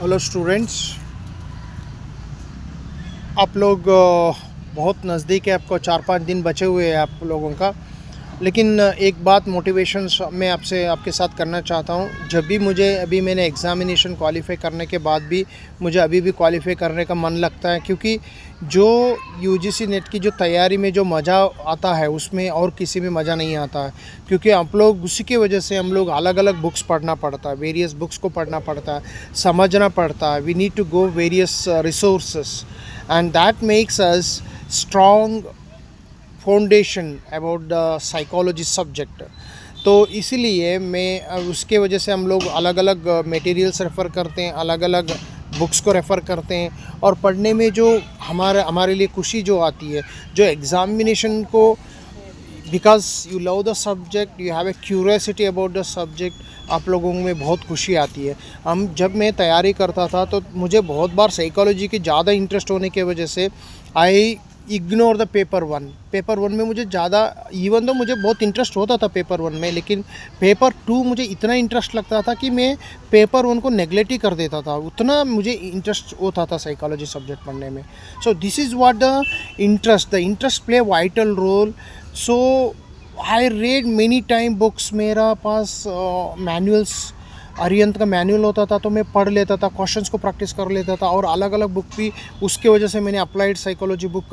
Hello students, आप लोग बहुत नज़दीक है, आपको 4-5 दिन बचे हुए हैं आप लोगों का। लेकिन एक बात मोटिवेशन मैं आपसे आपके साथ करना चाहता हूँ। जब भी मुझे अभी मैंने एग्ज़ामिनेशन क्वालिफ़ाई करने के बाद भी मुझे अभी भी क्वालिफ़ाई करने का मन लगता है, क्योंकि जो यूजीसी नेट की जो तैयारी में जो मज़ा आता है उसमें और किसी में मज़ा नहीं आता है। क्योंकि आप लोग उसी की वजह से हम लोग अलग अलग बुक्स पढ़ना पड़ता है, वेरियस बुक्स को पढ़ना पड़ता है, समझना पड़ता है। We need to go various resources and that makes us strong foundation about the psychology subject. तो इसीलिए मैं उसके वजह से हम लोग अलग अलग मटेरियल्स रेफ़र करते हैं, अलग अलग बुक्स को रेफ़र करते हैं। और पढ़ने में जो हमारे लिए खुशी जो आती है, जो एग्ज़ामिनेशन को, because you love the subject, you have a curiosity about the subject, आप लोगों में बहुत खुशी आती है। जब मैं तैयारी करता था तो मुझे बहुत बार साइकोलॉजी की ज़्यादा इंटरेस्ट होने की वजह से I ignore the paper one में मुझे ज़्यादा, इवन तो मुझे बहुत इंटरेस्ट होता था पेपर वन में, लेकिन पेपर टू मुझे इतना इंटरेस्ट लगता था कि मैं पेपर वन को नेगलेक्ट ही कर देता था, उतना मुझे इंटरेस्ट होता था साइकोलॉजी सब्जेक्ट पढ़ने में। So this is what the interest play vital role. So I read many time books, मेरा पास मैनुअल्स, अरिहंत का मैनुअल होता था तो मैं पढ़ लेता था, क्वेश्चंस को प्रैक्टिस कर लेता था। और अलग अलग बुक भी उसके वजह से मैंने अप्लाइड साइकोलॉजी बुक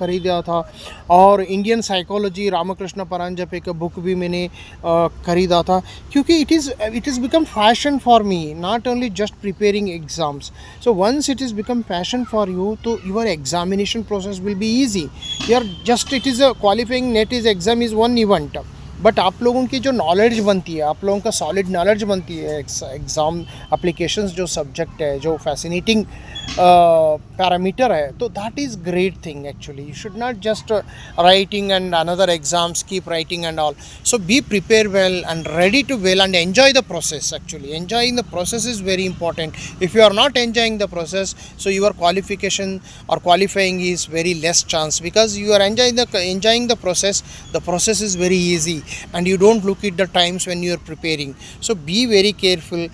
खरीदा था। और इंडियन साइकोलॉजी रामकृष्ण परांजपे का बुक भी मैंने खरीदा था, क्योंकि it is become fashion for me, not only just preparing exams. So once it is become fashion for you, तो your examination process will be easy. Your just it is a qualifying NET is exam is one event, but आप लोगों की जो knowledge बनती है, आप लोगों का सॉलिड नॉलेज बनती है एग्ज़ाम एप्लीकेशंस जो सब्जेक्ट है, जो फैसिनेटिंग पैरामीटर है, तो that is great thing actually. You should not just writing and another exams, keep writing and all. So be prepare well and ready to well and enjoy the process. Actually enjoying the process is very important. If you are not enjoying the process, so your qualification or qualifying is very less chance, because you are enjoying the process. The process is very easy and you don't look at the times when you are preparing. So be very careful.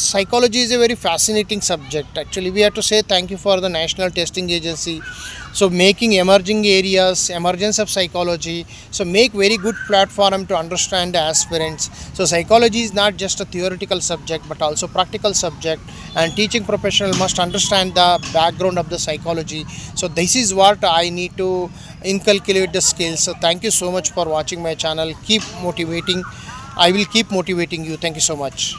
Psychology is a very fascinating subject. Actually we have to say thank you for the National Testing Agency, so making emergence of psychology, so make very good platform to understand the aspirants. So psychology is not just a theoretical subject but also practical subject, and teaching professional must understand the background of the psychology. So this is what I need to inculcate the skills. So thank you so much for watching my channel. Keep motivating. I will keep motivating you. Thank you so much.